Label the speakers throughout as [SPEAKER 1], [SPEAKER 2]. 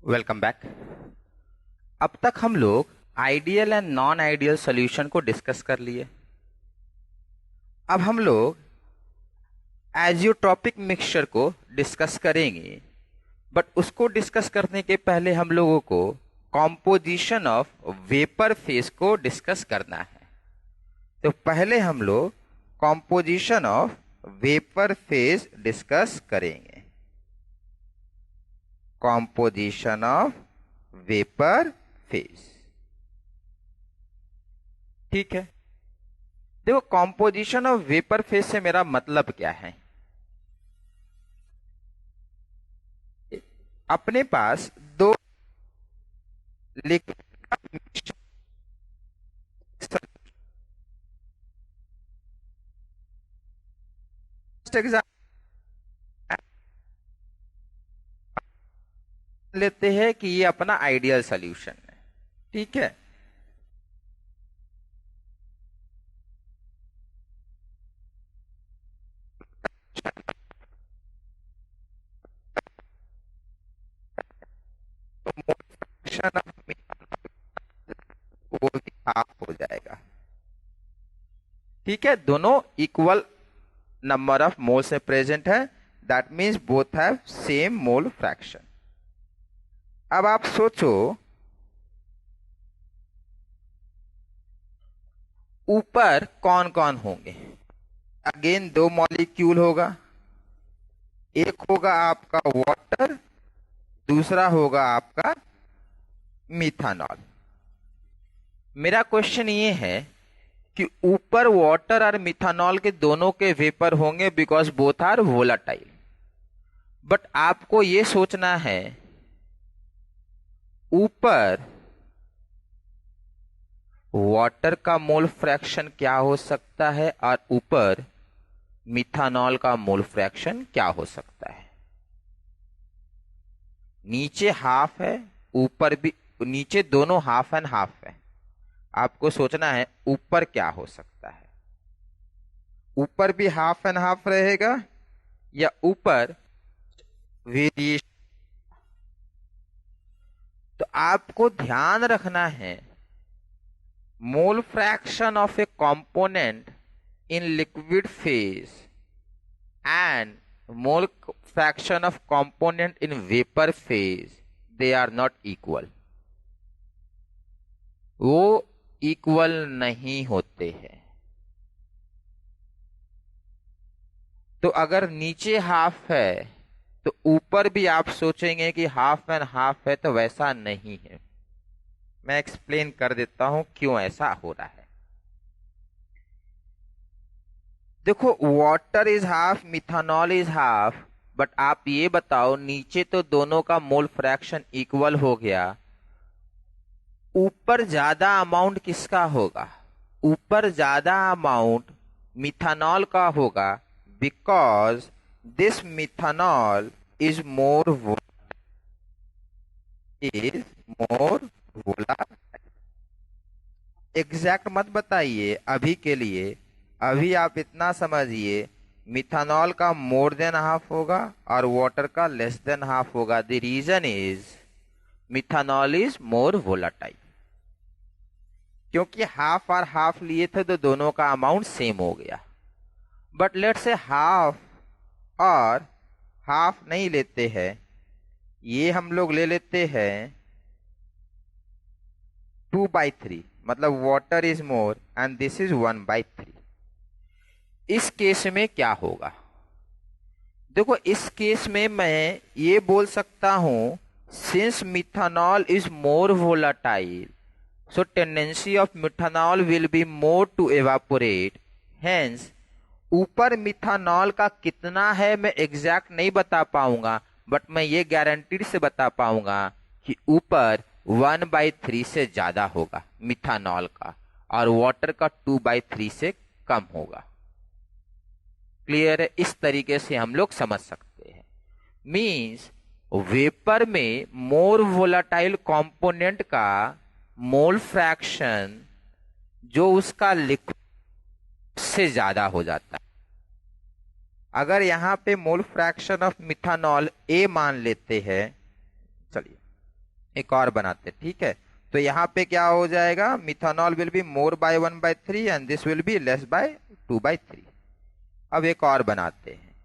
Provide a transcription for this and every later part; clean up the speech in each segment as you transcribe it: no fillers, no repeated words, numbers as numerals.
[SPEAKER 1] Welcome back. अब तक हम लोग ideal and non ideal solution को डिस्कस कर लिए। अब हम लोग एजियोट्रॉपिक मिक्सचर को डिस्कस करेंगे, बट उसको डिस्कस करने के पहले हम लोगों को कॉम्पोजिशन ऑफ वेपर फेज को डिस्कस करना है। तो पहले हम लोग composition of vapour phase discuss करेंगे। कॉम्पोजिशन ऑफ वेपर फेज, ठीक है। देखो, कॉम्पोजिशन ऑफ वेपर फेज से मेरा मतलब क्या है। अपने पास दो लिक्विड का मिक्सचर लेते हैं कि ये अपना आइडियल सॉल्यूशन है, ठीक है। तो मोल वो भी हाफ हो जाएगा, ठीक है। दोनों इक्वल नंबर ऑफ मोल्स में प्रेजेंट है, that means both have same mole fraction. अब आप सोचो, ऊपर कौन कौन होंगे। अगेन दो मॉलिक्यूल होगा, एक होगा आपका वाटर, दूसरा होगा आपका मिथानॉल। मेरा क्वेश्चन ये है कि ऊपर वाटर और मिथानॉल के दोनों के वेपर होंगे because both are volatile, but आपको ये सोचना है ऊपर वाटर का मोल फ्रैक्शन क्या हो सकता है और ऊपर मिथानॉल का मोल फ्रैक्शन क्या हो सकता है। नीचे हाफ है, ऊपर भी, नीचे दोनों हाफ एंड हाफ है। आपको सोचना है ऊपर क्या हो सकता है। ऊपर भी हाफ एंड हाफ रहेगा या ऊपर वेरिएशन। तो आपको ध्यान रखना है मोल fraction of A component in liquid phase and mole fraction of component in vapor phase, they are not equal। वो इक्वल नहीं होते हैं। तो अगर नीचे हाफ है तो ऊपर भी आप सोचेंगे कि हाफ एंड हाफ है, तो वैसा नहीं है। मैं एक्सप्लेन कर देता हूं क्यों ऐसा हो रहा है। देखो, water is half, methanol is half, but आप ये बताओ, नीचे तो दोनों का मोल फ्रैक्शन इक्वल हो गया, ऊपर ज्यादा अमाउंट किसका होगा। ऊपर ज्यादा अमाउंट मिथानॉल का होगा, because this methanol is more volatile. Exact मत बताइए अभी के लिए, अभी आप इतना समझिए, मिथानॉल का मोर देन हाफ होगा और वाटर का लेस देन हाफ होगा। The reason is methanol is more volatile, क्योंकि हाफ और हाफ लिए थे तो दोनों का अमाउंट सेम हो गया। बट लेट से हाफ और हाफ नहीं लेते हैं, ये हम लोग ले लेते हैं 2/3, मतलब water is more and this is 1/3। इस केस में क्या होगा। देखो, इस केस में मैं ये बोल सकता हूं, since methanol is more volatile, so tendency of methanol will be more to evaporate, hence ऊपर मिथानॉल का कितना है मैं एग्जैक्ट नहीं बता पाऊंगा, बट मैं ये गारंटीड से बता पाऊंगा कि ऊपर 1/3 से ज्यादा होगा मिथानॉल का और वाटर का 2/3 से कम होगा। क्लियर है। इस तरीके से हम लोग समझ सकते हैं। मींस वेपर में मोर वोलाटाइल कंपोनेंट का मोल फ्रैक्शन जो उसका लिक्विड से ज्यादा हो जाता है। अगर यहां पे मोल फ्रैक्शन ऑफ मिथानॉल ए मान लेते हैं, चलिए एक और बनाते, ठीक है। तो यहाँ पे क्या हो जाएगा, methanol will be more by 1/3 and this will be less bye 2/3। अब एक और बनाते हैं,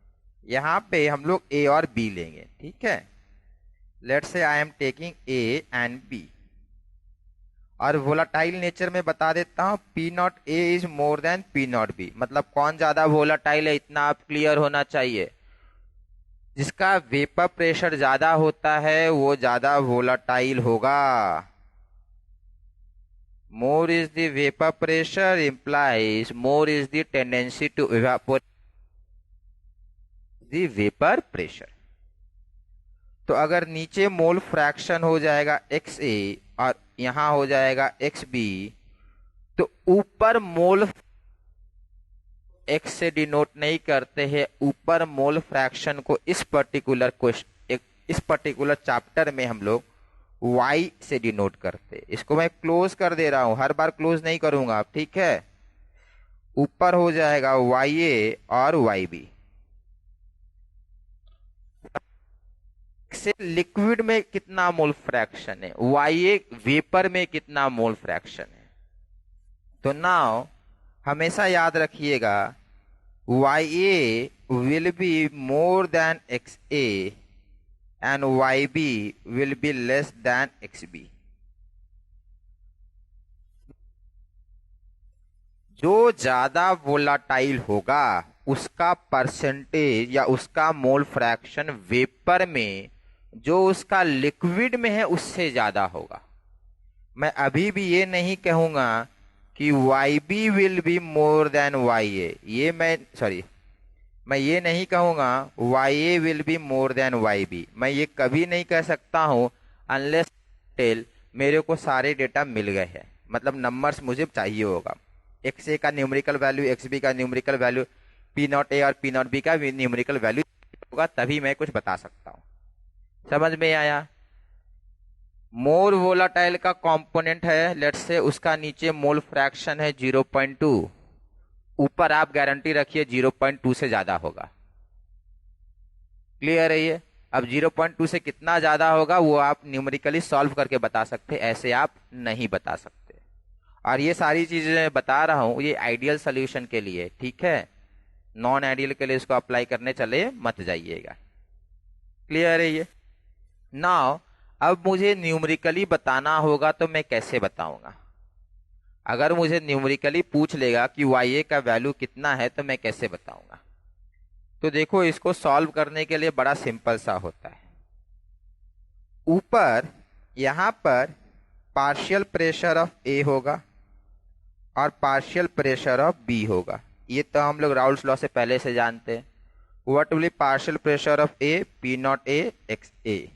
[SPEAKER 1] यहाँ पे हम लोग ए और बी लेंगे, ठीक है। Let's say I am taking A and B, और वोलाटाइल नेचर में बता देता हूं P not A is more than P not B. मतलब कौन ज्यादा वोलाटाइल है इतना आप क्लियर होना चाहिए। जिसका वेपर प्रेशर ज्यादा होता है वो ज्यादा वोलाटाइल होगा। More is the vapour pressure implies more is the tendency to evaporate the vapour pressure. तो अगर नीचे मोल फ्रैक्शन हो जाएगा एक्स ए और यहां हो जाएगा एक्स बी, तो ऊपर मोल एक्स से डिनोट नहीं करते हैं, ऊपर मोल फ्रैक्शन को इस पर्टिकुलर चैप्टर में हम लोग y से डिनोट करते। इसको मैं क्लोज कर दे रहा हूं, हर बार क्लोज नहीं करूंगा, ठीक है। ऊपर हो जाएगा YA और YB। से लिक्विड में कितना मोल फ्रैक्शन है, YA वेपर में कितना मोल फ्रैक्शन है। तो नाउ हमेशा याद रखिएगा YA will be more than XA and YB will be less than XB। जो ज्यादा वोलाटाइल होगा उसका परसेंटेज या उसका मोल फ्रैक्शन वेपर में जो उसका लिक्विड में है उससे ज्यादा होगा। मैं अभी भी ये नहीं कहूंगा कि YB will be more than YA, मैं ये नहीं कहूंगा YA will be more than YB। मैं ये कभी नहीं कह सकता हूं अनलेस टेल मेरे को सारे डेटा मिल गए हैं, मतलब नंबर्स मुझे चाहिए होगा। XA का न्यूमेरिकल वैल्यू, XB का न्यूमेरिकल वैल्यू, P0A और P0B का न्यूमेरिकल वैल्यू होगा, तभी मैं कुछ बता सकता हूं। समझ में आया। मोर वोलाटाइल का कंपोनेंट है लेट्स से उसका नीचे मोल फ्रैक्शन है 0.2, ऊपर आप गारंटी रखिए 0.2 से ज्यादा होगा। क्लियर है ये। अब 0.2 से कितना ज्यादा होगा वो आप न्यूमेरिकली सॉल्व करके बता सकते, ऐसे आप नहीं बता सकते। और ये सारी चीजें मैं बता रहा हूं ये आइडियल सोल्यूशन के लिए, ठीक है। नॉन आइडियल के लिए इसको अप्लाई करने चले मत जाइएगा। क्लियर है ये। नाउ अब मुझे न्यूमेरिकली बताना होगा तो मैं कैसे बताऊंगा। अगर मुझे न्यूमेरिकली पूछ लेगा कि YA का वैल्यू कितना है तो मैं कैसे बताऊंगा। तो देखो इसको सॉल्व करने के लिए बड़ा सिंपल सा होता है। ऊपर यहां पर पार्शियल प्रेशर ऑफ A होगा और पार्शियल प्रेशर ऑफ B होगा। ये तो हम लोग राउल्स लॉ से पहले से जानते हैं। What will be partial pressure of A, P0A XA।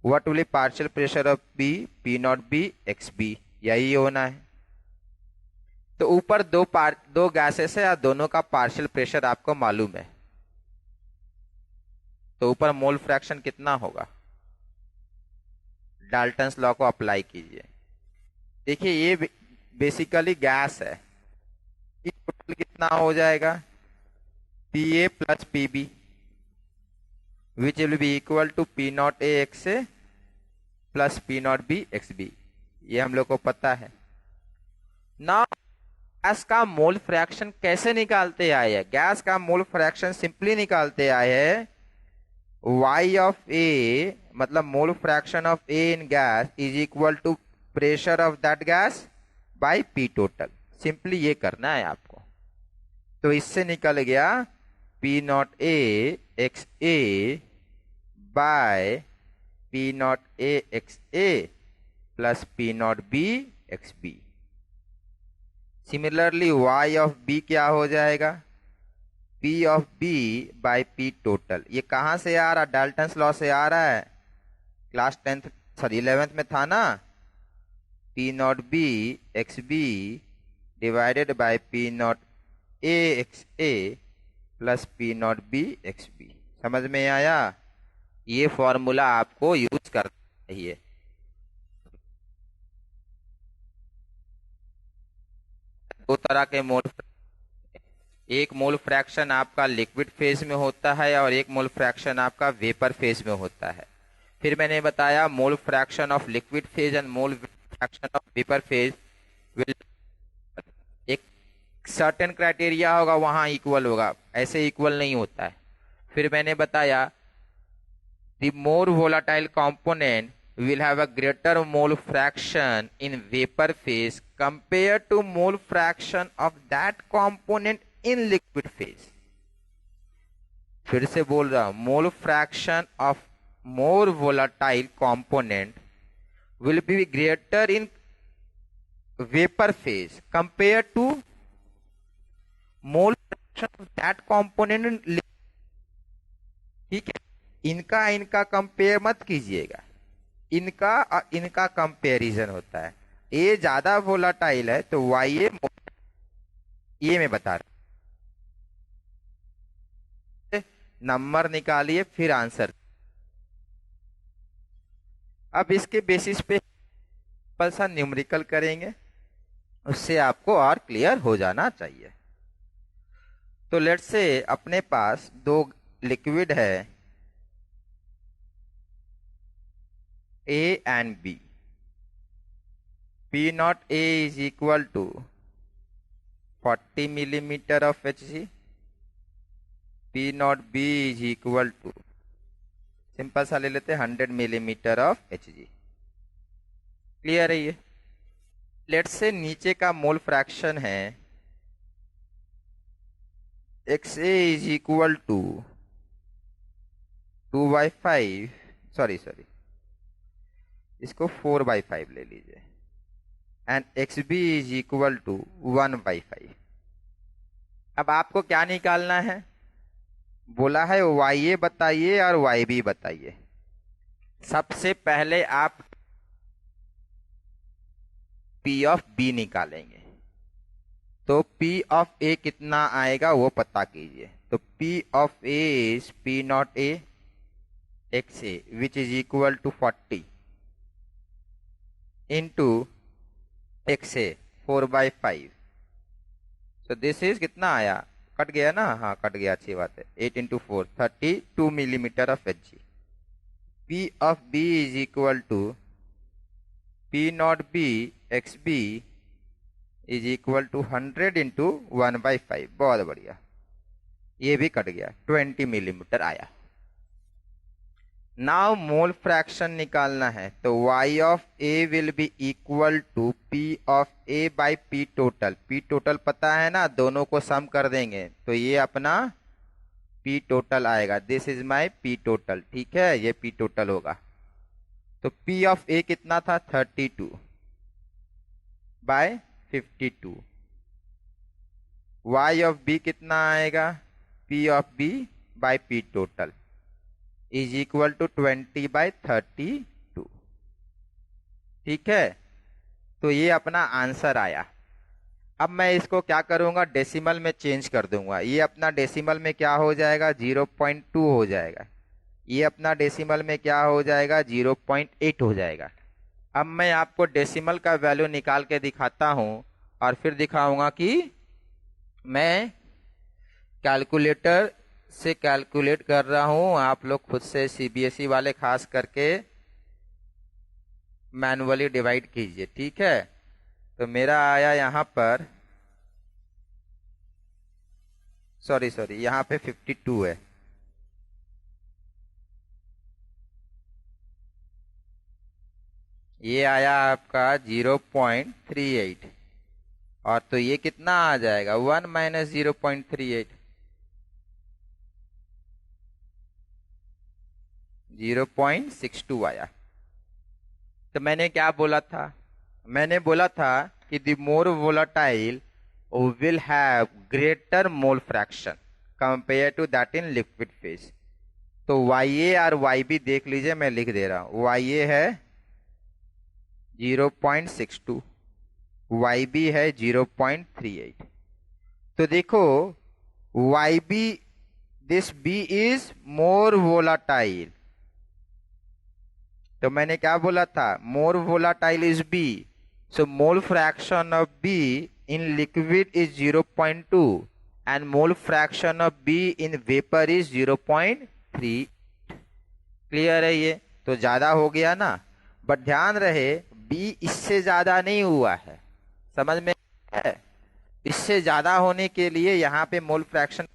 [SPEAKER 1] What will be partial pressure of B, P0B XB। यही होना है। तो ऊपर दो गैसेस है और दोनों का पार्शियल प्रेशर आपको मालूम है, तो ऊपर मोल फ्रैक्शन कितना होगा। डाल्टन्स लॉ को अप्लाई कीजिए। देखिए ये बेसिकली गैस है, टोटल कितना हो जाएगा PA plus PB which will be equal to P0A XA plus P0B XB। ये हम लोग को पता है ना। गैस का मोल फ्रैक्शन कैसे निकालते आए हैं। गैस का मोल फ्रैक्शन सिंपली निकालते आए हैं Y ऑफ A, मतलब mole fraction of A in gas is equal to pressure of that gas by P total. Simply ये करना है आपको। तो इससे निकल गया P0A XA by P0A XA plus P0B XB। Similarly Y of B क्या हो जाएगा P of B by P total. ये कहां से आ रहा, डाल्टन्स लॉ से आ रहा है। क्लास 11th में था ना। P0B XB divided by P0A XA plus P0B XB। समझ में आया। ये फॉर्मूला आपको यूज करना चाहिए। दो तरह के मोल, एक मोल फ्रैक्शन आपका लिक्विड फेज में होता है और एक मोल फ्रैक्शन आपका वेपर फेज में होता है। फिर मैंने बताया मोल fraction of liquid phase and mole fraction of vapour phase will, एक सर्टेन क्राइटेरिया होगा वहां इक्वल होगा, ऐसे इक्वल नहीं होता है। फिर मैंने बताया the more volatile component will have a greater mole fraction in vapor phase compared to mole fraction of that component in liquid phase। फिर से बोल रहा हूं, mole fraction of more volatile component will be greater in vapor phase compared to mole fraction of that component in liquid। ठीक है, इनका compare मत कीजिएगा, इनका और इनका कंपैरिजन होता है। ए ज्यादा वोलाटाइल है तो वाई ये मैं बता रहा हूं। नंबर निकालिए फिर आंसर। अब इसके बेसिस पे सिंपल सा न्यूमेरिकल करेंगे, उससे आपको और क्लियर हो जाना चाहिए। तो लेट्स से अपने पास दो लिक्विड है A and B. P naught A is equal to 40 millimeter of Hg. P naught B is equal to, simple सा ले लेते हैं, 100 मिलीमीटर ऑफ Hg। क्लियर है ये? लेट्स से नीचे का मोल फ्रैक्शन है XA is equal to 2/5, sorry इसको 4/5 ले लीजिए, and XB is equal to 1/5। अब आपको क्या निकालना है? बोला है YA बताइए और YB बताइए। सबसे पहले आप P ऑफ B निकालेंगे, तो P ऑफ A कितना आएगा वो पता कीजिए। तो P of A is P not A XA which is equal to 40 into XA 4/5। So this is कितना आया? कट गया ना? हाँ कट गया, अच्छी बात है। 8 into 4 32 millimetre of Hg। P of B is equal to P not B XB is equal to 100 into 1/5। बहुत बढ़िया, ये भी कट गया, 20 मिलीमीटर आया। नाउ मोल फ्रैक्शन निकालना है, तो y of a will be equal to p of a by p total. p total पता है ना, दोनों को सम कर देंगे तो ये अपना p टोटल आएगा। This is my p total, ठीक है, ये p टोटल होगा। तो p ऑफ a कितना था? 32 बाय 52। y ऑफ b कितना आएगा? p of b by p total is equal to 20/32। ठीक है, तो ये अपना आंसर आया। अब मैं इसको क्या करूंगा? डेसिमल में चेंज कर दूंगा। ये अपना डेसिमल में क्या हो जाएगा? 0.2 हो जाएगा। ये अपना डेसिमल में क्या हो जाएगा? 0.8 हो जाएगा। अब मैं आपको डेसिमल का वैल्यू निकाल के दिखाता हूं और फिर दिखाऊंगा कि मैं कैलकुलेटर से कैलकुलेट कर रहा हूं। आप लोग खुद से CBSE वाले खास करके मैनुअली डिवाइड कीजिए, ठीक है। तो मेरा आया यहां पर, सॉरी यहां पे 52 है। ये आया आपका 0.38, और तो ये कितना आ जाएगा? 1 माइनस 0.38, 0.62 आया। तो मैंने क्या बोला था? मैंने बोला था कि the more volatile will have greater mole fraction compare to that in liquid phase. तो YA और YB देख लीजिए, मैं लिख दे रहा हूं। YA है 0.62, YB है 0.38। तो देखो YB, this B is more volatile. तो मैंने क्या बोला था? More volatile is B, so mole fraction of B in liquid is 0.2 and mole fraction of B in vapour is 0.3। Clear है ये? तो ज्यादा हो गया ना, बट ध्यान रहे बी इससे ज्यादा नहीं हुआ है, समझ में है? इससे ज्यादा होने के लिए यहाँ पे मोल fraction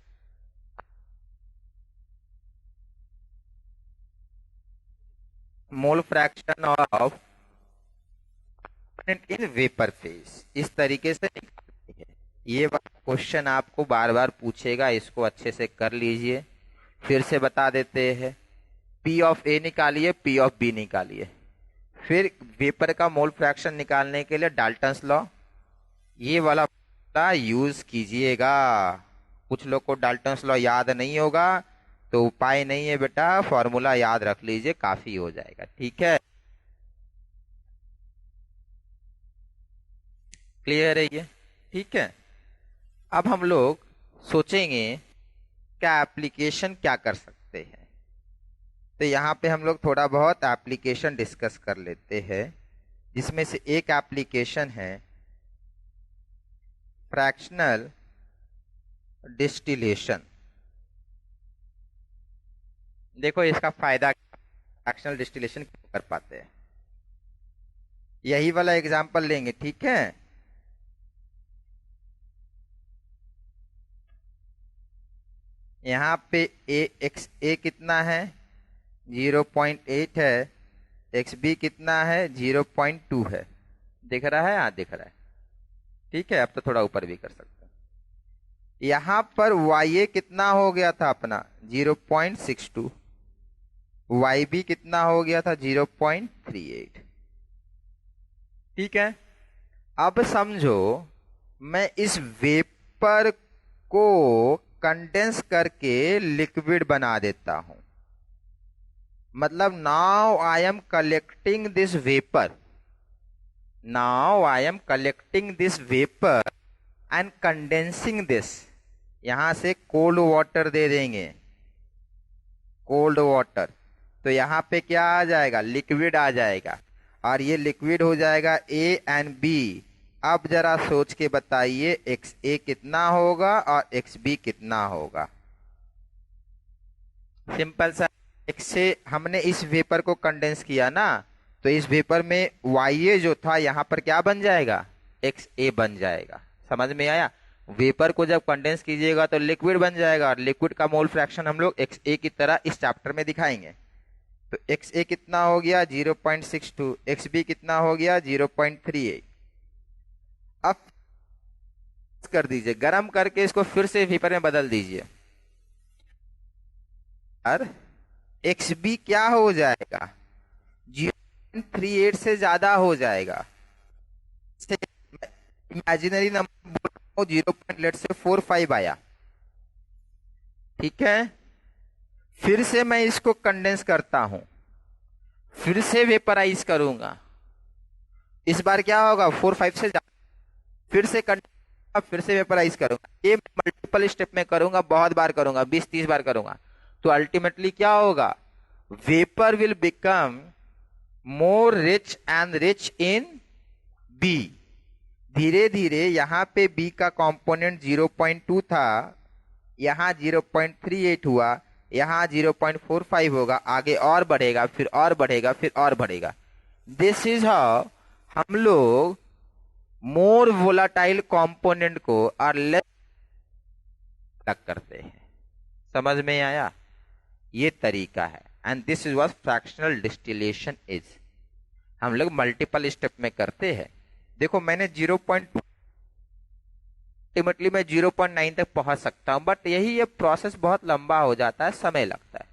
[SPEAKER 1] of in vapour phase इस तरीके से निकालनी है। ये क्वेश्चन आपको बार बार पूछेगा, इसको अच्छे से कर लीजिए। फिर से बता देते हैं, पी ऑफ ए निकालिए, पी ऑफ बी निकालिए। फिर वेपर का मोल फ्रैक्शन निकालने के लिए डाल्टन्स लॉ, ये वाला यूज कीजिएगा। कुछ लोग को डाल्टन्स लॉ याद नहीं होगा तो उपाय नहीं है बेटा, फॉर्मूला याद रख लीजिए, काफी हो जाएगा। ठीक है, क्लियर है ये? ठीक है, अब हम लोग सोचेंगे क्या एप्लीकेशन क्या कर सकते हैं। तो यहाँ पे हम लोग थोड़ा बहुत एप्लीकेशन डिस्कस कर लेते हैं, जिसमें से एक एप्लीकेशन है फ्रैक्शनल डिस्टिलेशन। देखो इसका फायदा, फ्रैक्शनल डिस्टिलेशन क्यों कर पाते हैं, यही वाला एग्जांपल लेंगे। ठीक है, यहाँ पे ए कितना है 0.8 है, एक्स बी कितना है 0.2 है, दिख रहा है? हाँ दिख रहा है। ठीक है, अब तो थोड़ा ऊपर भी कर सकते हैं। यहां पर वाई ए कितना हो गया था अपना 0.62, वाई बी कितना हो गया था 0.38। ठीक है, अब समझो मैं इस वेपर को कंडेंस करके लिक्विड बना देता हूं। मतलब now I am collecting this vapour, now I am collecting this vapour and condensing this. यहां से कोल्ड वाटर दे देंगे, कोल्ड वाटर, तो यहां पे क्या आ जाएगा, लिक्विड आ जाएगा, और ये लिक्विड हो जाएगा ए एंड बी। अब जरा सोच के बताइए एक्स ए कितना होगा और एक्स बी कितना होगा। सिंपल सा, एक्स से हमने इस वेपर को कंडेंस किया ना, तो इस वेपर में वाई ए जो था यहां पर क्या बन जाएगा, एक्स ए बन जाएगा। समझ में आया? वेपर को जब कंडेंस कीजिएगा तो लिक्विड बन जाएगा, और लिक्विड का मोल फ्रैक्शन हम लोग एक्स ए की तरह इस चैप्टर में दिखाएंगे। तो एक्स ए कितना हो गया 0.62, एक्स बी कितना हो गया 0.38। अब कर दीजिए, गर्म करके इसको फिर से वेपर में बदल दीजिए, और एक्स बी क्या हो जाएगा 0.38 से ज्यादा हो जाएगा। इमेजिनरी नंबर 0.45 आया। ठीक है, फिर से मैं इसको कंडेंस करता हूं, फिर से वेपराइज करूंगा। इस बार क्या होगा 4-5 से ज्यादा, फिर से फिर से वेपराइज करूंगा। ये मल्टीपल स्टेप में करूंगा, बहुत बार करूंगा, 20-30 बार करूंगा, तो अल्टीमेटली क्या होगा, vapour will become more rich and rich in B. धीरे धीरे यहां पे बी का कंपोनेंट 0.2 था, यहां 0.38 हुआ, यहां 0.45 होगा, आगे और बढ़ेगा, फिर और बढ़ेगा, फिर और बढ़ेगा। दिस इज हाउ हम लोग मोर वोलाटाइल कंपोनेंट को और लेस करते हैं। समझ में आया? ये तरीका है, and this is what fractional distillation is. हम लोग मल्टीपल स्टेप में करते हैं। देखो मैंने 0.2, अल्टीमेटली मैं 0.9 तक पहुंच सकता हूं, बट यही ये प्रोसेस बहुत लंबा हो जाता है, समय लगता है।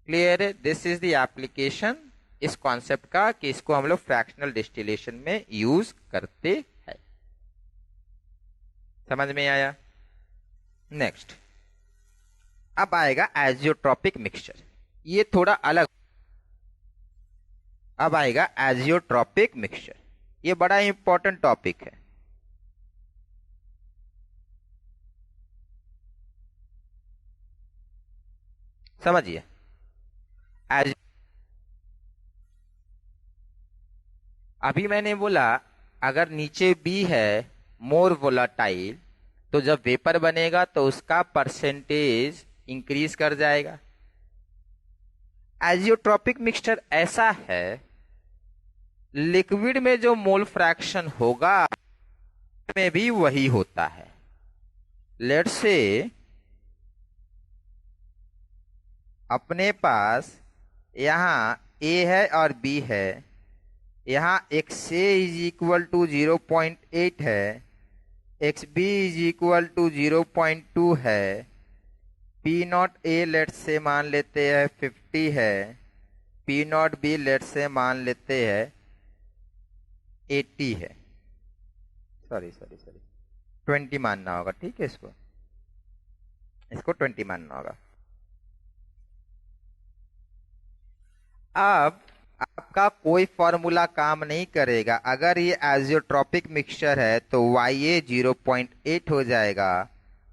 [SPEAKER 1] क्लियर है? दिस इज द एप्लीकेशन इस कॉन्सेप्ट का, कि इसको हम लोग फ्रैक्शनल डिस्टिलेशन में यूज करते हैं। समझ में आया? नेक्स्ट, अब आएगा एजियोट्रॉपिक मिक्सचर। ये थोड़ा अलग, अब आएगा एजियोट्रॉपिक मिक्सचर। ये बड़ा इंपॉर्टेंट टॉपिक है। समझिए, अभी मैंने बोला अगर नीचे बी है मोर वोलाटाइल, तो जब वेपर बनेगा तो उसका परसेंटेज इंक्रीज कर जाएगा। एजियोट्रॉपिक मिक्सचर ऐसा है, लिक्विड में जो मोल फ्रैक्शन होगा में भी वही होता है। लेट्स से अपने पास यहां ए है और बी है, यहां X A is equal to 0.8 है, X B is equal to 0.2 है, पी नॉट ए लेट से मान लेते हैं 50 है, पी नॉट बी लेट से मान लेते हैं 80 है, सॉरी 20 मानना होगा, ठीक है, इसको 20 मानना होगा। अब आपका कोई फॉर्मूला काम नहीं करेगा। अगर ये एजियोट्रॉपिक मिक्सचर है तो YA 0.8 हो जाएगा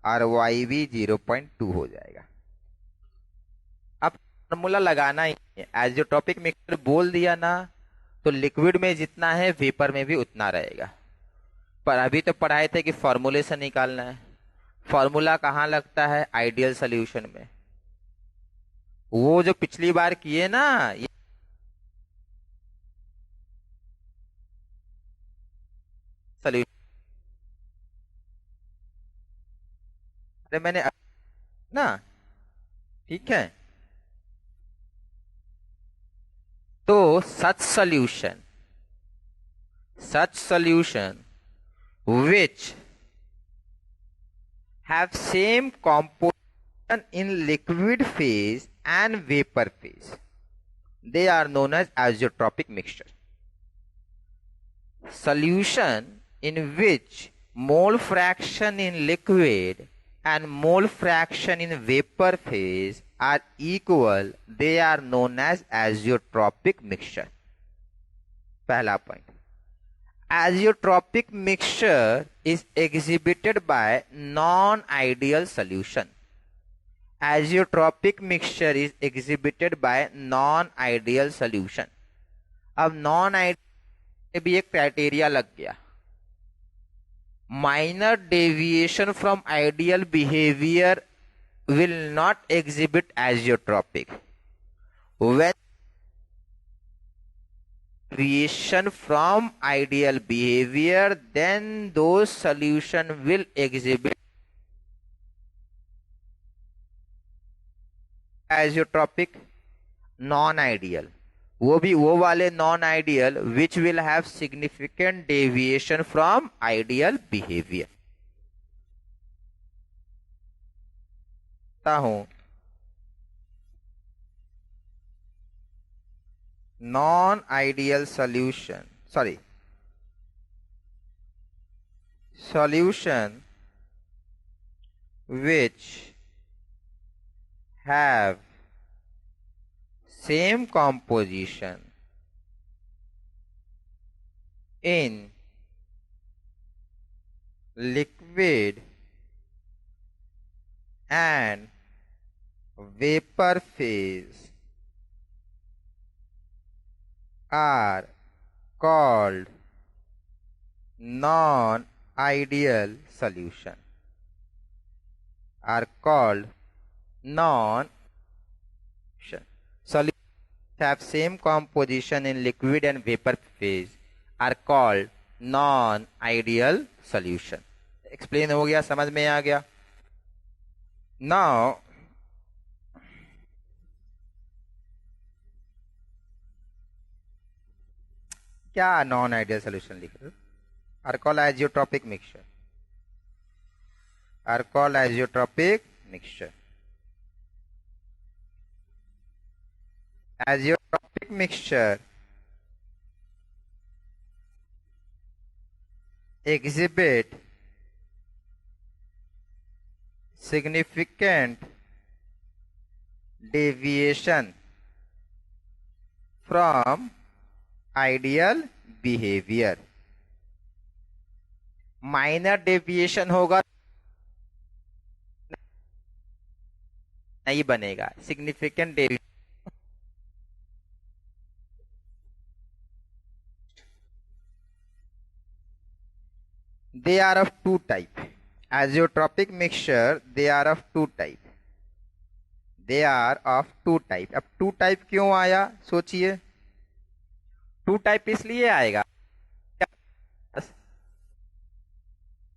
[SPEAKER 1] और YB 0.2 हो जाएगा। अब फॉर्मूला लगाना ही है, एजियोट्रॉपिक मिक्सचर बोल दिया ना, तो लिक्विड में जितना है वेपर में भी उतना रहेगा। पर अभी तो पढ़ाए थे कि फॉर्मूले से निकालना है। फॉर्मूला कहाँ लगता है? आइडियल सोल्यूशन में। वो जो पिछली बार किए ना, सोल्यूशन, अरे मैंने ना, ठीक है, तो such solution which have same composition in liquid phase and vapor phase, they are known as azeotropic mixture. Solution in which mole fraction in liquid and mole fraction in vapor phase are equal, they are known as azeotropic mixture. पहला point, azeotropic mixture is exhibited by non-ideal solution. Azeotropic mixture is exhibited by non-ideal solution. अब non-ideal भी एक criteria लग गया, minor deviation from ideal behavior will not exhibit azeotropic. When deviation from ideal behavior, then those solution will exhibit azeotropic. Non-ideal, वो वाले non-ideal which will have significant deviation from ideal behavior. हूं non-ideal solution which have same composition in liquid and vapor phase are called non-ideal solution. Solutions have same composition in liquid and vapor phase are called non-ideal solution. Explain हो गया, समझ में आ गया? Now क्या non ideal solution लिख रहे हो? Are called azeotropic mixture, azeotropic mixture exhibit significant deviation from ideal behavior. Minor deviation होगा नहीं बनेगा, significant deviation. They are of two type. Azeotropic mixture, they are of two type. They are of two type. अब two type क्यों आया सोचिए। To type इसलिए आएगा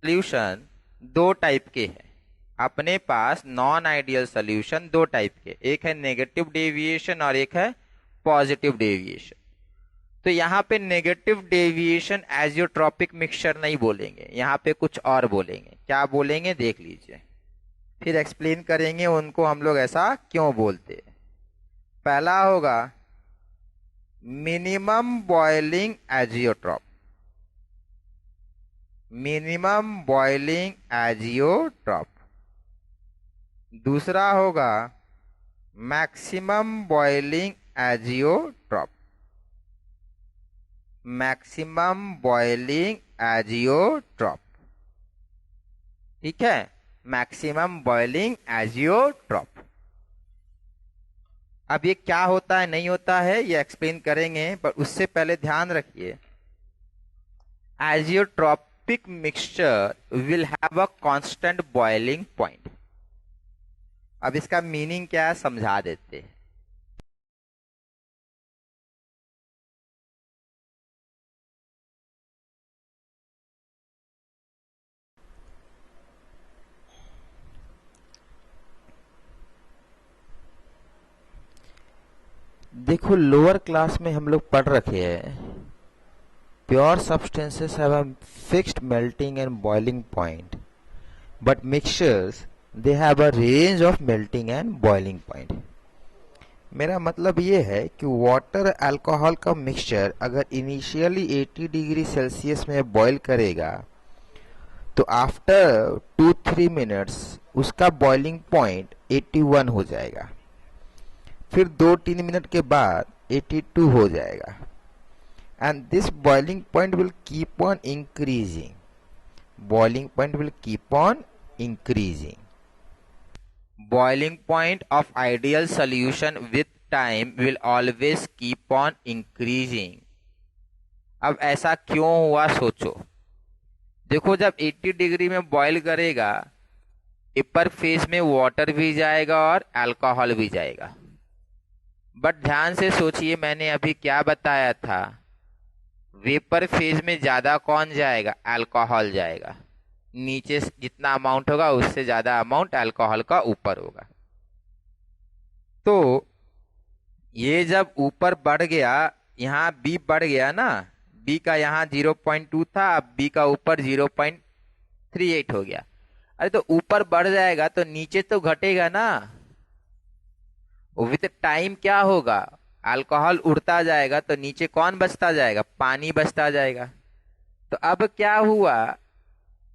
[SPEAKER 1] solution दो टाइप के हैं अपने पास। नॉन आइडियल सॉल्यूशन दो टाइप के, एक है नेगेटिव डेविएशन और एक है पॉजिटिव डेविएशन। तो यहाँ पे नेगेटिव डेविएशन एजियोट्रॉपिक मिक्सचर नहीं बोलेंगे, यहाँ पे कुछ और बोलेंगे। क्या बोलेंगे देख लीजिए, फिर एक्सप्लेन करेंगे उनको हम लोग ऐसा क्यों बोलते हैं। पहला होगा minimum boiling azeotrope, minimum boiling azeotrope. दूसरा होगा maximum boiling azeotrope, maximum boiling azeotrope. ठीक है, मैक्सिमम बॉइलिंग एजियोट्रॉप। अब ये क्या होता है नहीं होता है ये एक्सप्लेन करेंगे, पर उससे पहले ध्यान रखिए azeotropic mixture will have a constant boiling point. अब इसका मीनिंग क्या है समझा देते हैं। देखो लोअर क्लास में हम लोग पढ़ रखे हैं pure substances have a fixed melting and boiling point, but mixtures they have a range of melting and boiling point. मेरा मतलब ये है कि वाटर अल्कोहल का मिक्सचर अगर इनिशियली 80 डिग्री सेल्सियस में बॉईल करेगा तो आफ्टर 2-3 मिनट्स उसका बॉइलिंग पॉइंट 81 हो जाएगा, फिर 2-3 मिनट के बाद 82 हो जाएगा। And this boiling point will keep on increasing, boiling point will keep on increasing. Boiling point of ideal solution with time will always keep on increasing। अब ऐसा क्यों हुआ सोचो। देखो जब 80 डिग्री में बॉईल करेगा अपर फेज में वाटर भी जाएगा और अल्कोहल भी जाएगा, बट ध्यान से सोचिए मैंने अभी क्या बताया था, वेपर फेज में ज्यादा कौन जाएगा, अल्कोहल जाएगा। नीचे जितना अमाउंट होगा उससे ज्यादा अमाउंट अल्कोहल का ऊपर होगा। तो ये जब ऊपर बढ़ गया, यहाँ बी बढ़ गया ना, बी का यहाँ 0.2 था, अब बी का ऊपर 0.38 हो गया। अरे तो ऊपर बढ़ जाएगा तो नीचे तो घटेगा ना। विथ टाइम क्या होगा, अल्कोहल उड़ता जाएगा तो नीचे कौन बचता जाएगा, पानी बचता जाएगा। तो अब क्या हुआ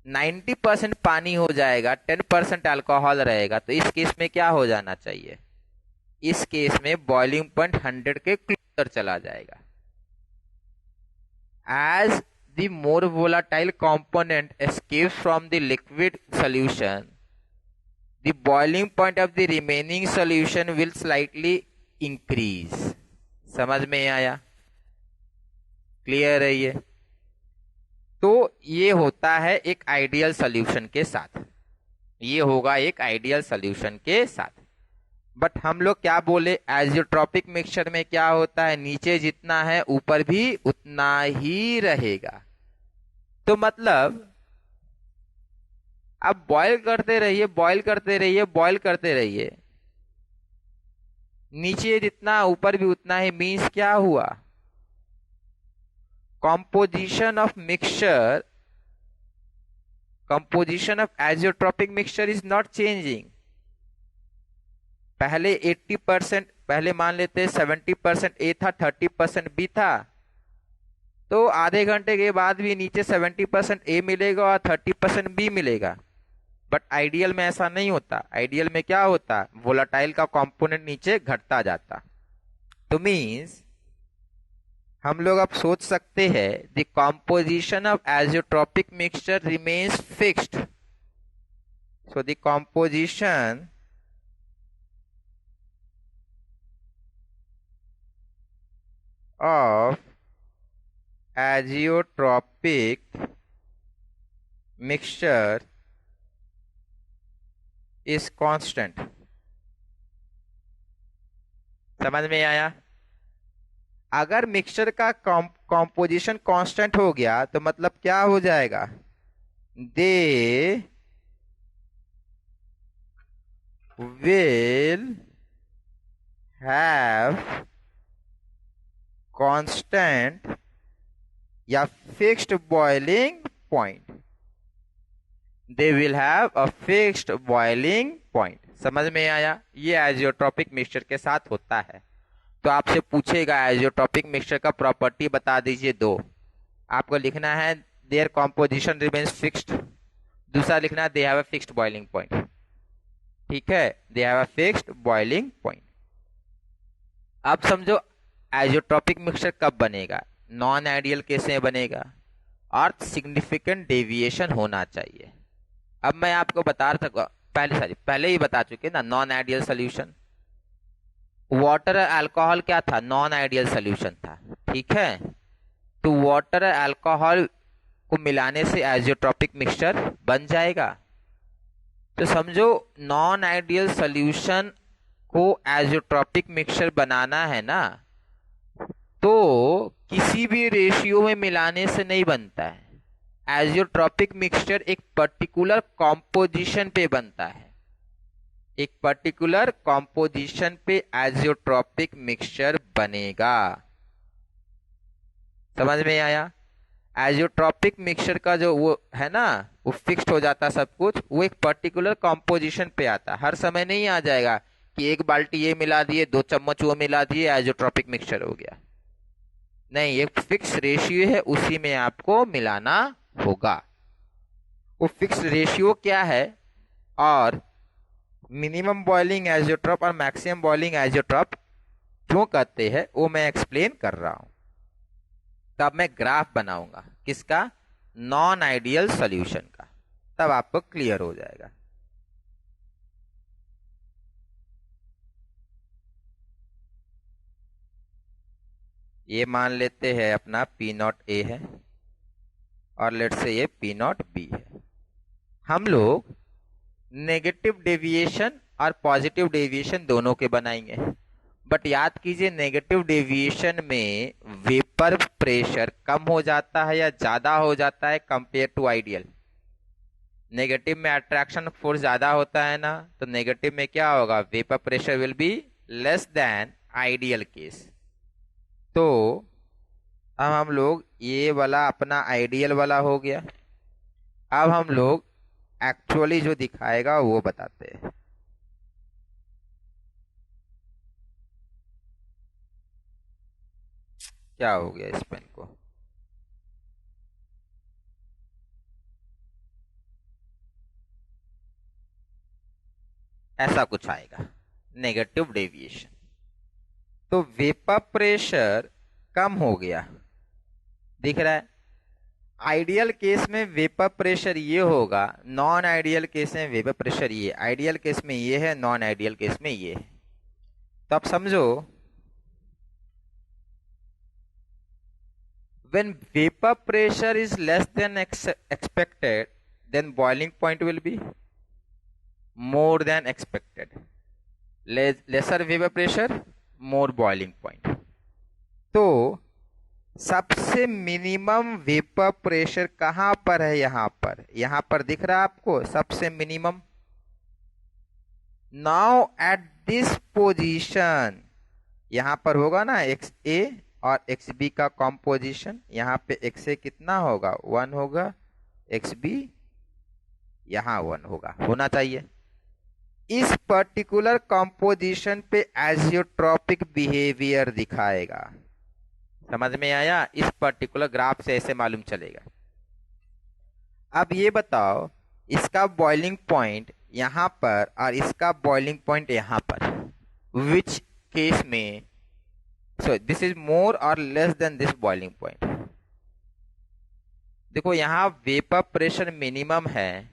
[SPEAKER 1] 90% पानी हो जाएगा, 10% अल्कोहल रहेगा। तो इस केस में क्या हो जाना चाहिए, इस केस में बॉइलिंग पॉइंट 100 के क्लोजर चला जाएगा। As the more volatile component escapes from the liquid solution, the boiling point of the remaining solution will slightly increase. समझ में आया, क्लियर है ये। तो ये होता है एक आइडियल सॉल्यूशन के साथ, ये होगा एक आइडियल सॉल्यूशन के साथ। बट हम लोग क्या बोले, एजियोट्रॉपिक मिक्सचर में क्या होता है, नीचे जितना है ऊपर भी उतना ही रहेगा। तो मतलब अब बॉईल करते रहिए, बॉईल करते रहिए, बॉईल करते रहिए, नीचे जितना ऊपर भी उतना ही। मीन्स क्या हुआ, composition of mixture, composition of azeotropic mixture is not changing। पहले 80%, पहले मान लेते 70% ए था, 30% बी था, तो आधे घंटे के बाद भी नीचे 70% ए मिलेगा और 30% बी मिलेगा। बट आइडियल में ऐसा नहीं होता, आइडियल में क्या होता, वोलाटाइल का कंपोनेंट नीचे घटता जाता। तो मीन्स हम लोग अब सोच सकते हैं the composition of azeotropic mixture remains fixed. So the composition of azeotropic mixture is constant। समझ में आया? अगर मिक्सचर का कॉम्पोजिशन कांस्टेंट हो गया तो मतलब क्या हो जाएगा, दे विल हैव कांस्टेंट या fixed boiling point, they will have a fixed boiling point. समझ में आया? ये आइसोट्रोपिक मिक्सचर के साथ होता है। तो आपसे पूछेगा आइसोट्रोपिक मिक्सचर का प्रॉपर्टी बता दीजिए दो। आपको लिखना है देयर कॉम्पोजिशन रिमेन्स फिक्स्ड, दूसरा लिखना है they have a fixed boiling point. ठीक है, they have a fixed boiling point. अब समझो आइसोट्रोपिक मिक्सचर कब बनेगा, नॉन आइडियल केस में बनेगा और सिग्निफिकेंट डेविएशन होना चाहिए। अब मैं आपको बता रहा था पहले ही बता चुके ना, non ideal solution. Water alcohol क्या था, नॉन आइडियल सोल्यूशन था। ठीक है, तो वाटर अल्कोहल को मिलाने से आइसोट्रोपिक मिक्सचर बन जाएगा। तो समझो नॉन आइडियल सोल्यूशन को आइसोट्रोपिक मिक्सचर बनाना है ना, तो किसी भी रेशियो में मिलाने से नहीं बनता है। आइसोट्रोपिक मिक्सचर एक पर्टिकुलर कॉम्पोजिशन पे बनता है, एक पर्टिकुलर कॉम्पोजिशन पे आइसोट्रोपिक मिक्सचर बनेगा। समझ में आया? आइसोट्रोपिक मिक्सचर का जो वो है ना, वो फिक्स्ड हो जाता सब कुछ, वो एक पर्टिकुलर कॉम्पोजिशन पे आता। हर समय नहीं आ जाएगा कि एक बाल्टी ये मिला दिए, 2 चम्मच वो मिला दिए, आइसोट्रोपिक मिक्सचर हो गया। नहीं, एक फिक्स रेशियो है, उसी में आपको मिलाना होगा। वो फिक्स रेशियो क्या है और मिनिमम बॉइलिंग आइसोट्रोप और मैक्सिमम बॉइलिंग आइसोट्रोप क्यों कहते हैं, वो मैं एक्सप्लेन कर रहा हूं। तब मैं ग्राफ बनाऊंगा किसका, नॉन आइडियल सॉल्यूशन का, तब आपको क्लियर हो जाएगा। ये मान लेते हैं अपना पी नॉट ए है और लेट से ये पी नॉट बी है। हम लोग नेगेटिव डेविएशन और पॉजिटिव डेविएशन दोनों के बनाएंगे, बट याद कीजिए नेगेटिव डेविएशन में वेपर प्रेशर कम हो जाता है या ज्यादा हो जाता है कंपेयर टू आइडियल। नेगेटिव में अट्रैक्शन फोर्स ज्यादा होता है ना, तो नेगेटिव में क्या होगा, vapour pressure will be less than ideal case. तो अब हम लोग ये वाला अपना आइडियल वाला हो गया। अब हम लोग एक्चुअली जो दिखाएगा वो बताते हैं। क्या हो गया इस पेन को, ऐसा कुछ आएगा नेगेटिव डेविएशन। तो वेपर प्रेशर कम हो गया, दिख रहा है। आइडियल केस में वेपर प्रेशर ये होगा, नॉन आइडियल केस में वेपर प्रेशर ये, आइडियल केस में ये है, नॉन आइडियल केस में ये है। तो आप समझो when vapor pressure is less than expected, then boiling point will be more than expected. Lesser vapor pressure, more boiling point. तो सबसे मिनिमम वेपर प्रेशर कहां पर है, यहां पर दिख रहा है आपको सबसे minimum. Now at this position, यहां पर होगा ना एक्स ए और एक्स बी का कॉम्पोजिशन, यहां पे एक्स ए कितना होगा, 1 होगा, एक्स बी यहां 1 होगा, होना चाहिए। इस पर्टिकुलर कॉम्पोजिशन पे आइसोट्रोपिक बिहेवियर दिखाएगा। समझ में आया? इस पर्टिकुलर ग्राफ से ऐसे मालूम चलेगा। अब ये बताओ, इसका बॉइलिंग पॉइंट यहां पर और इसका बॉइलिंग पॉइंट यहां पर, विच केस में, so this is more or less than this boiling point। देखो यहां वेपर प्रेशर मिनिमम है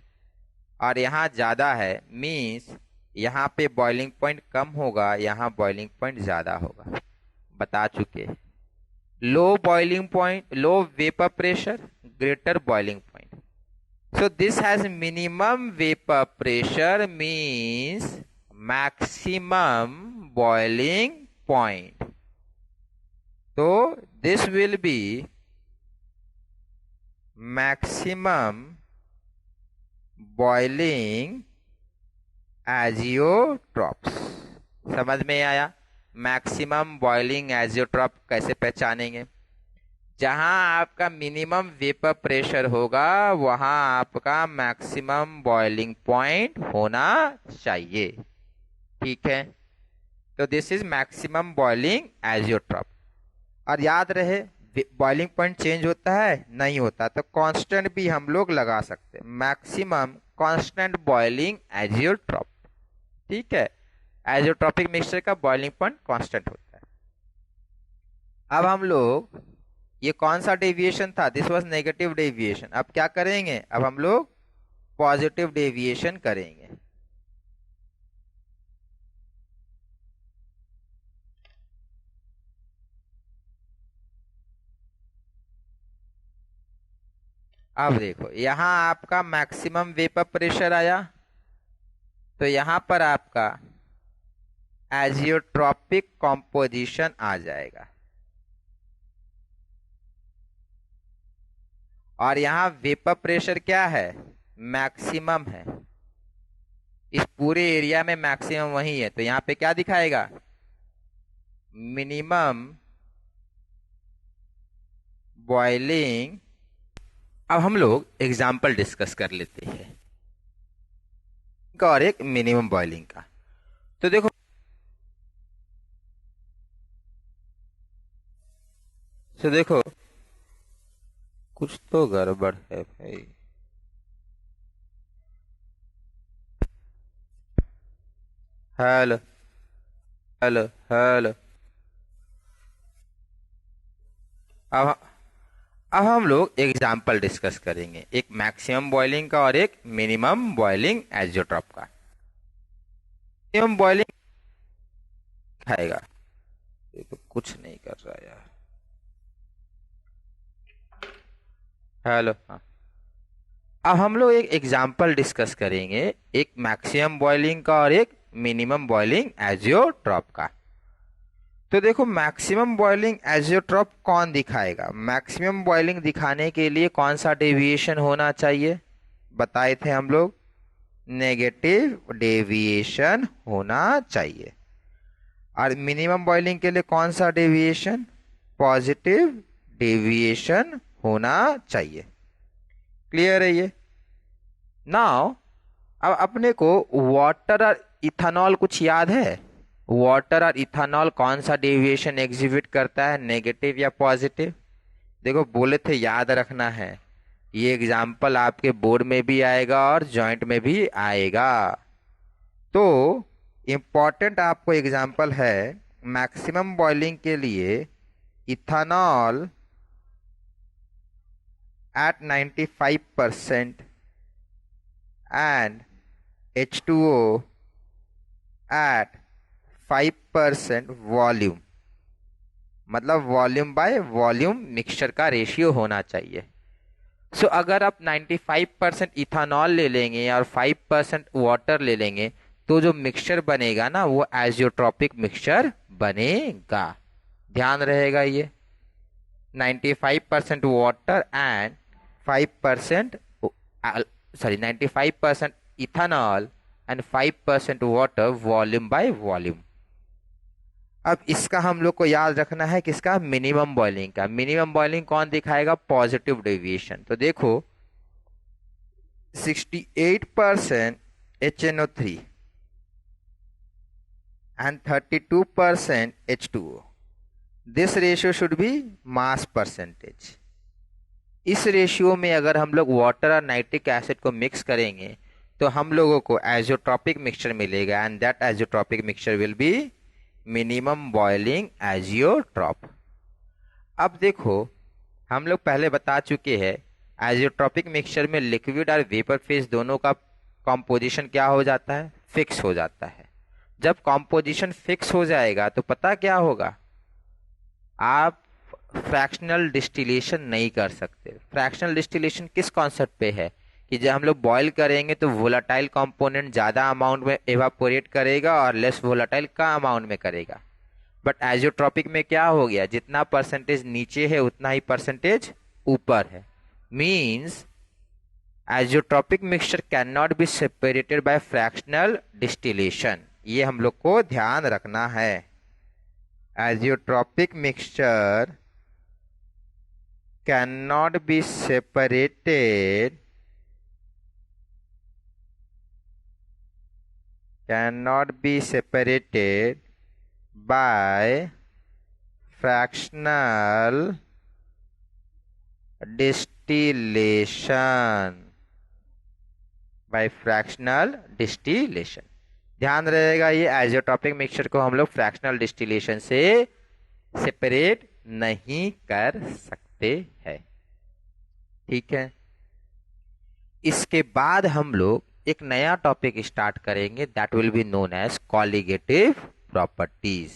[SPEAKER 1] और यहां ज्यादा है, मींस यहां पे बॉइलिंग पॉइंट कम होगा, यहां बॉइलिंग पॉइंट ज्यादा होगा, बता चुके। Low boiling point, low vapour pressure, greater boiling point. So this has minimum vapor pressure means maximum boiling point, तो this will be maximum boiling azeotropes. समझ में आया? मैक्सिमम बॉइलिंग एजियोट्रॉप कैसे पहचानेंगे? जहां आपका मिनिमम वेपर प्रेशर होगा वहां आपका मैक्सिमम बॉइलिंग पॉइंट होना चाहिए। ठीक है, तो this is maximum boiling azeotrope. और याद रहे, बॉइलिंग पॉइंट चेंज होता है? नहीं होता, तो कांस्टेंट भी हम लोग लगा सकते हैं, मैक्सिमम कांस्टेंट बॉइलिंग एजियोट्रॉप। ठीक है, एजियोट्रॉपिक मिक्सचर का बॉइलिंग पॉइंट कांस्टेंट होता है। अब हम लोग, ये कौन सा डेविएशन था? This was negative deviation. अब क्या करेंगे? अब हम लोग पॉजिटिव डेविएशन करेंगे। अब देखो, यहां आपका मैक्सिमम वेपर प्रेशर आया, तो यहां पर आपका एजियोट्रॉपिक कॉम्पोजिशन आ जाएगा, और यहां वेपर प्रेशर क्या है? मैक्सिमम है। इस पूरे एरिया में मैक्सिमम वही है, तो यहां पे क्या दिखाएगा? Minimum boiling. अब हम लोग एग्जाम्पल डिस्कस कर लेते हैं और एक मिनिमम बॉइलिंग का। तो देखो, कुछ तो गड़बड़ है भाई। Hello hello hello. अब अब हम लोग एग्जाम्पल डिस्कस करेंगे, एक मैक्सिमम बॉइलिंग का और एक मिनिमम बॉइलिंग एजियोट्रॉप का। मिनिमम बॉइलिंग खाएगा, ये तो कुछ नहीं कर रहा यार। हेलो, हाँ। अब हम लोग एक एग्जाम्पल डिस्कस करेंगे, एक मैक्सिमम बॉइलिंग का और एक मिनिमम बॉइलिंग एजियोट्रॉप का। तो देखो, मैक्सिमम बॉइलिंग एजियोट्रॉप कौन दिखाएगा? मैक्सिमम बॉइलिंग दिखाने के लिए कौन सा डेविएशन होना चाहिए? बताए थे हम लोग, नेगेटिव डेविएशन होना चाहिए। और मिनिमम बॉइलिंग के लिए कौन सा डेविएशन? पॉजिटिव डेविएशन होना चाहिए। क्लियर है ये? नाउ, अब अपने को वाटर और इथेनॉल कुछ याद है? वाटर और इथेनॉल कौन सा डेविएशन एग्जिबिट करता है, नेगेटिव या पॉजिटिव? देखो, बोले थे याद रखना है, ये एग्जाम्पल आपके बोर्ड में भी आएगा और जॉइंट में भी आएगा। तो इंपॉर्टेंट आपको एग्जाम्पल है, मैक्सिमम बॉइलिंग के लिए ethanol at 95% and H2O at 5% volume, मतलब वॉल्यूम बाय वॉल्यूम मिक्सचर का रेशियो होना चाहिए। सो अगर आप 95% इथेनॉल ले लेंगे और 5% वाटर ले लेंगे, तो जो मिक्सचर बनेगा ना, वो एजियोट्रॉपिक मिक्सचर बनेगा। ध्यान रहेगा ये, 95% water and 5% 95% ethanol and 5% water, volume by volume. अब इसका हम लोग को याद रखना है, किसका? मिनिमम बॉइलिंग का। मिनिमम बॉइलिंग कौन दिखाएगा? Positive deviation. तो देखो, 68% HNO3 and 32% H2O, this ratio should be mass percentage. इस रेशियो में अगर हम लोग वाटर और नाइट्रिक एसिड को मिक्स करेंगे तो हम लोगों को एजियोट्रॉपिक मिक्सचर मिलेगा, and that azeotropic mixture will be minimum boiling azeotrope. अब देखो, हम लोग पहले बता चुके हैं, एजियोट्रॉपिक मिक्सचर में लिक्विड और वेपर फेज दोनों का कॉम्पोजिशन क्या हो जाता है? फिक्स हो जाता है। जब कॉम्पोजिशन फिक्स हो जाएगा तो पता क्या होगा? आप फ्रैक्शनल डिस्टिलेशन नहीं कर सकते। फ्रैक्शनल डिस्टिलेशन किस कॉन्सेप्ट पे है? कि जब हम लोग बॉईल करेंगे तो वोलाटाइल कंपोनेंट ज़्यादा अमाउंट में एवापोरेट करेगा और लेस वोलाटाइल का अमाउंट में करेगा। बट आइसोट्रॉपिक में क्या हो गया, जितना परसेंटेज नीचे है उतना ही परसेंटेज ऊपर है। Means isotropic mixture can not be separated by fractional distillation. ये हम लोग को ध्यान रखना है। Isotropic mixture can not be separated by fractional distillation। ध्यान रहेगा, ये आइसोट्रॉपिक मिक्सचर को हम लोग फ्रैक्शनल डिस्टिलेशन से सेपरेट नहीं कर सकते हैं। ठीक है, इसके बाद हम लोग एक नया टॉपिक स्टार्ट करेंगे, that will be known as colligative properties.